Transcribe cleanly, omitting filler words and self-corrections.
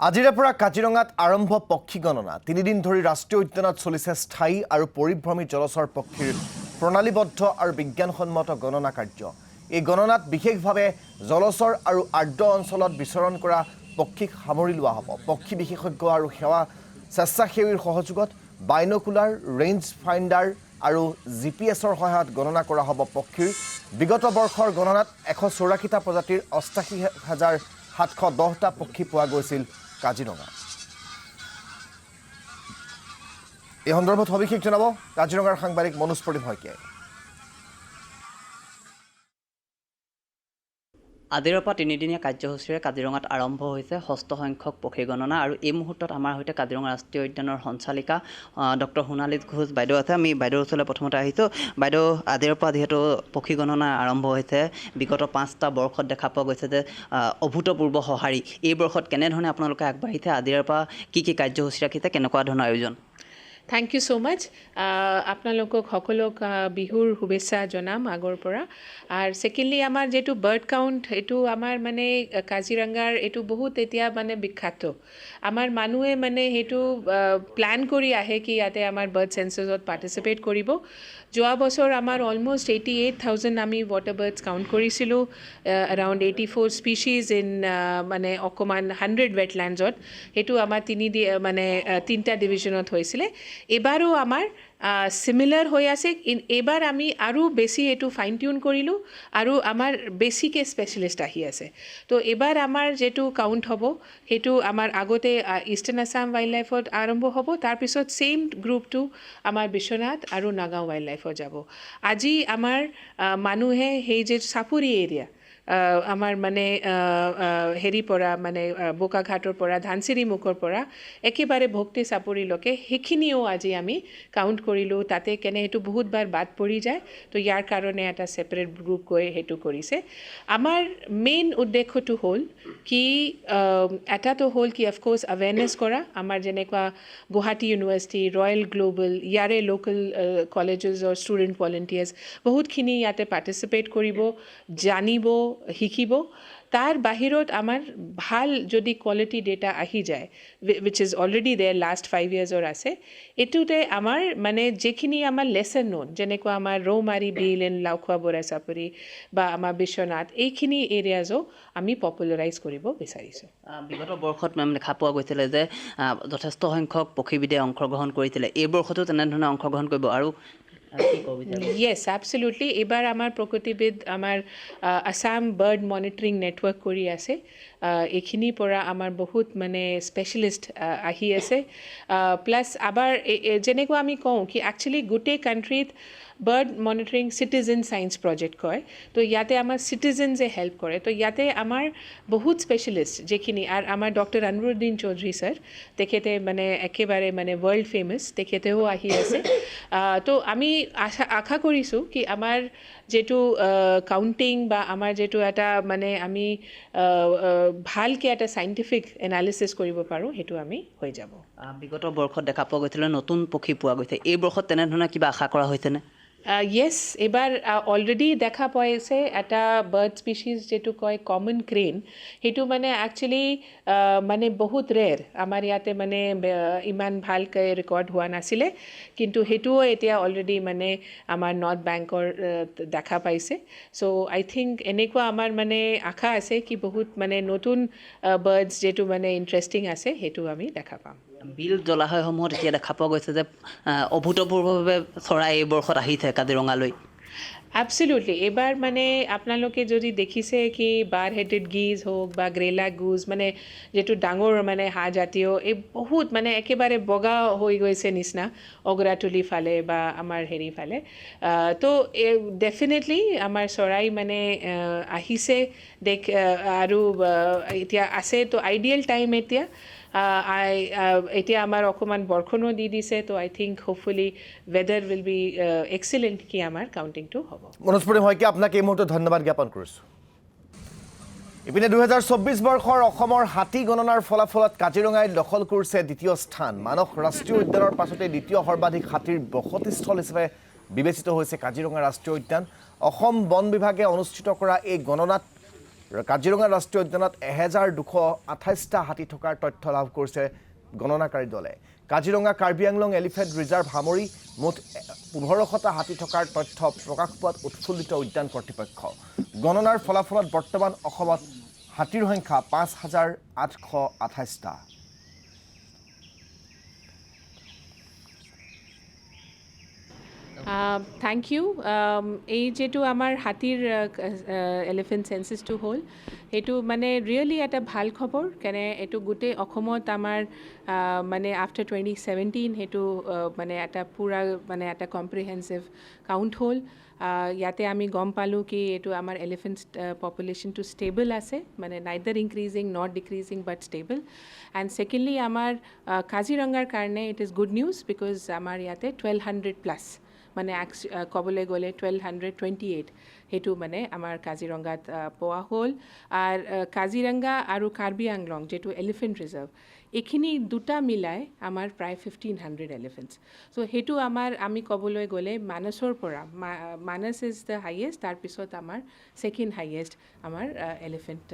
আজিৰে পৰা কাজিৰঙাত আৰম্ভ পক্ষী গণনা। 3 দিন ধৰি ৰাষ্ট্ৰীয় উদ্যানত চলিছে স্থায়ী আৰু পৰিভ্ৰমী জলচৰ পক্ষীৰ প্ৰণালীবদ্ধ আৰু বিজ্ঞানসন্মত গণনা কাৰ্য। এই গণনাত বিশেষভাৱে জলচৰ আৰু আৰ্দ্ৰ অঞ্চলত বিচৰণ কৰা পক্ষীক সামৰি লোৱা হ'ব। পক্ষী বিশেষজ্ঞ আৰু সেৱা স্বেচ্ছাসেৱীৰ সহযোগত বাইনকুলাৰ, ৰেঞ্জ ফাইণ্ডাৰ আৰু জিপিএছৰ সহায়ত গণনা কৰা হ'ব পক্ষীৰ। বিগত বৰ্ষৰ গণনাত 184টা প্ৰজাতিৰ 88,710টা পক্ষী পোৱা গৈছিল কাজিৰঙা। এই সন্দৰ্ভত সবিশেষ জনাব কাজিৰঙাৰ সাংবাদিক মনোজ প্ৰতিম শইকীয়াই। আজিৰ পৰা 3দিনীয়া কাৰ্যসূচীৰে কাজিৰঙাত আৰম্ভ হৈছে 6ষ্ঠ সংখ্যক পক্ষী গণনা আৰু এই মুহূৰ্তত আমাৰ সৈতে কাজিৰঙা ৰাষ্ট্ৰীয় উদ্যানৰ সঞ্চালিকা ডক্টৰ সোণালী ঘোষ বাইদেউ আছে। আমি বাইদেউৰ ওচৰলৈ প্ৰথমতে আহিছোঁ। বাইদেউ, আজিৰ পৰা যিহেতু পক্ষী গণনা আৰম্ভ হৈছে, বিগত 5টা বৰ্ষত দেখা পোৱা গৈছে যে অভূতপূৰ্ব সঁহাৰি। এই বৰ্ষত কেনেধৰণে আপোনালোকে আগবাঢ়িছে, আজিৰ পৰা কি কাৰ্যসূচী ৰাখিছে, কেনেকুৱা ধৰণৰ আয়োজন? থ্যাংক ইউ ছ' মাছ। আপোনালোকক সকলোক বিহুৰ শুভেচ্ছা জনাম আগৰ পৰা। আৰু ছেকেণ্ডলি আমাৰ যিটো বাৰ্ড কাউণ্ট, এইটো আমাৰ মানে কাজিৰঙাৰ এইটো বহুত এতিয়া মানে বিখ্যাত। আমাৰ মানুহে মানে সেইটো প্লেন কৰি আহে কি ইয়াতে আমাৰ বাৰ্ড চেঞ্চাছত পাৰ্টিচিপেট কৰিব। যোৱা বছৰ আমাৰ অলমষ্ট 88,000 আমি ৱাটাৰ বাৰ্ডছ কাউণ্ট কৰিছিলোঁ, এৰাউণ্ড 84 স্পিচিজ ইন মানে অকণমান 100 ৱেটলেণ্ডছত। সেইটো আমাৰ তিনিটা ডিভিজনত হৈছিলে। এইবাৰো আমাৰ চিমিলাৰ হৈ আছে। এইবাৰ আমি আৰু বেছি এইটো ফাইন টিউন কৰিলোঁ আৰু আমাৰ বেছিকৈ স্পেচিয়েলিষ্ট আহি আছে। তো এইবাৰ আমাৰ যিটো কাউণ্ট হ'ব সেইটো আমাৰ আগতে ইষ্টাৰ্ণ আছাম ৱাইল্ড লাইফত আৰম্ভ হ'ব, তাৰপিছত ছেইম গ্ৰুপটো আমাৰ বিশ্বনাথ আৰু নাগাঁও ৱাইল্ড লাইফত যাব। আজি আমাৰ মানুহে সেই যে চাপৰি এৰিয়া আমাৰ মানে হেৰিৰ পৰা মানে বোকাঘাটৰ পৰা ধানচিৰি মুখৰ পৰা একেবাৰে ভক্তি চাপৰিলৈকে সেইখিনিও আজি আমি কাউণ্ট কৰিলোঁ। তাতে কেনে সেইটো বহুতবাৰ বাদ পৰি যায়, তো ইয়াৰ কাৰণে এটা ছেপাৰেট গ্ৰুপ গৈ সেইটো কৰিছে। আমাৰ মেইন উদ্দেশ্যটো হ'ল কি এটাটো হ'ল কি অফক'ৰ্ছ এৱেৰনেছ কৰা। আমাৰ যেনেকুৱা গুৱাহাটী ইউনিভাৰ্চিটি, ৰয়েল গ্ল'বেল, ইয়াৰে লোকেল কলেজেছৰ ষ্টুডেণ্ট ভলেণ্টিয়াৰ্ছ বহুতখিনি ইয়াতে পাৰ্টিচিপেট কৰিব, জানিব, শিকিব। তাৰ বাহিৰত আমাৰ ভাল যদি কোৱালিটি ডেটা আহি যায়, which is already there last 5 yearsৰ আছে, এইটোতে আমাৰ মানে যিখিনি আমাৰ লেচন নোন, যেনেকুৱা আমাৰ ৰৌমাৰী বিল এণ্ড লাওখোৱা বৰা চাপৰি বা আমাৰ বিশ্বনাথ, এইখিনি এৰিয়াজো আমি পপুলাৰাইজ কৰিব বিচাৰিছোঁ। বিগত বৰ্ষত দেখা পোৱা গৈছিলে যে যথেষ্ট সংখ্যক পক্ষীবিদে অংশগ্ৰহণ কৰিছিলে। এই বৰ্ষতো তেনেধৰণে অংশগ্ৰহণ কৰিব আৰু য়েছ, এবছলিউটলি। এইবাৰ আমাৰ প্ৰকৃতিবিদ আমাৰ আছাম বাৰ্ড মনিটৰিং নেটৱৰ্ক কৰি আছে। এইখিনিৰ পৰা আমাৰ বহুত মানে স্পেচিয়েলিষ্ট আহি আছে। প্লাছ আবাৰ যেনেকুৱা আমি কওঁ কি একচুৱেলি গোটেই কাণ্ট্ৰিত bird monitoring citizen science project কয়, তো ইয়াতে আমাৰ চিটিজেনছে হেল্প কৰে। তো ইয়াতে আমাৰ বহুত স্পেচিয়েলিষ্ট যিখিনি, আৰু আমাৰ ডক্টৰ আনৱাৰুদ্দিন চৌধুৰী ছাৰ, তেখেতে মানে একেবাৰে মানে ৱৰ্ল্ড ফেমাছ, তেখেতেও আহি আছে। তো আমি আশা কৰিছোঁ কি আমাৰ যিটো কাউণ্টিং বা আমাৰ যিটো এটা মানে আমি ভালকৈ এটা চাইণ্টিফিক এনালিচিছ কৰিব পাৰোঁ, সেইটো আমি হৈ যাব। বিগত বৰ্ষত দেখা পোৱা গৈছিলে নতুন পক্ষী পোৱা গৈছে। এই বৰ্ষত তেনেধৰণে কিবা আশা কৰা হৈছেনে? য়েছ, এইবাৰ অলৰেডি দেখা পাইছে এটা বাৰ্ড স্পিচিজ যিটো কয় কমন ক্ৰেইন। সেইটো মানে একচুৱেলি মানে বহুত ৰেৰ, আমাৰ ইয়াতে মানে ইমান ভালকৈ ৰেকৰ্ড হোৱা নাছিলে, কিন্তু সেইটোও এতিয়া অলৰেডি মানে আমাৰ নৰ্থ বেংকৰ দেখা পাইছে। চ' আই থিংক এনেকুৱা আমাৰ মানে আশা আছে কি বহুত মানে নতুন বাৰ্ডছ যিটো মানে ইণ্টাৰেষ্টিং আছে, সেইটো আমি দেখা পাম। বিল জলাশয়সমূহত এতিয়া দেখা পোৱা গৈছে যে অভূতপূৰ্বভাৱে চৰাই এই বৰ্ষত আহিছে কাজিৰঙালৈ। এবছলিউটলি। এইবাৰ মানে আপোনালোকে যদি দেখিছে কি বাৰ হেডেড গিজ হওক বা গ্ৰেলা গুজ, মানে যিটো ডাঙৰ মানে হাঁহ জাতীয়, এই বহুত মানে একেবাৰে বগা হৈ গৈছে নিচিনা অগ্ৰাতুলি ফালে বা আমাৰ হেৰি ফালে। তো ডেফিনেটলি আমাৰ চৰাই মানে আহিছে আৰু এতিয়া আছে। তো আইডিয়েল টাইম এতিয়া আমাৰ অকণমান বৰষুণো দি দিছে। তো I think hopefully weather will be excellent কি আমাৰ কাউণ্টিংটো হ'ব। মনোজ প্ৰতিম শইকীয়া, আপোনাক এই মুহূৰ্তত ধন্যবাদ জ্ঞাপন কৰিছোঁ। ইপিনে 2024 বৰ্ষৰ অসমৰ হাতী গণনাৰ ফলাফলত কাজিৰঙাই দখল কৰিছে দ্বিতীয় স্থান। মানস ৰাষ্ট্ৰীয় উদ্যানৰ পাছতে দ্বিতীয় সৰ্বাধিক হাতীৰ বসতিস্থল হিচাপে বিবেচিত হৈছে কাজিৰঙা ৰাষ্ট্ৰীয় উদ্যান। অসম বন বিভাগে অনুষ্ঠিত কৰা এই গণনাত কাজিৰঙা ৰাষ্ট্ৰীয় উদ্যানত 1228টা হাতী থকাৰ তথ্য লাভ কৰিছে গণনাকাৰী দলে। কাজিৰঙা কাৰ্বি আংলং এলিফেণ্ট ৰিজাৰ্ভ সামৰি মুঠ 1500টা হাতী থকাৰ তথ্য প্ৰকাশ পোৱাত উৎফুল্লিত উদ্যান কৰ্তৃপক্ষ। গণনাৰ ফলাফলত বৰ্তমান অসমত হাতীৰ সংখ্যা 5828টা। Thank U. এই যেটো আমাৰ হাতীৰ এলিফেণ্ট চেঞ্চাছটো হ'ল সেইটো মানে ৰিয়েলি এটা ভাল খবৰ কেনে এইটো গোটেই অসমত আমাৰ মানে আফটাৰ 2017 সেইটো মানে এটা পূৰা মানে এটা কম্প্ৰিহেনচিভ কাউণ্ট হ'ল। ইয়াতে আমি গম পালোঁ কি এইটো আমাৰ এলিফেণ্ট পপুলেশ্যনটো ষ্টেবল আছে মানে neither increasing not decreasing but stable. And secondly আমাৰ কাজিৰঙাৰ কাৰণে it is good news because আমাৰ ইয়াতে 1200+ মানে ক'বলৈ গ'লে 1228 সেইটো মানে আমাৰ কাজিৰঙাত পোৱা হ'ল। আৰু কাজিৰঙা আৰু কাৰ্বি আংলং যিটো এলিফেণ্ট ৰিজাৰ্ভ এইখিনি দুটা মিলাই আমাৰ প্ৰায় 1500 এলিফেণ্টছ। চ' সেইটো আমাৰ আমি ক'বলৈ গ'লে মানসৰ পৰা মানস ইজ দ্য হাইয়েষ্ট, তাৰপিছত আমাৰ ছেকেণ্ড হাইয়েষ্ট আমাৰ এলিফেণ্ট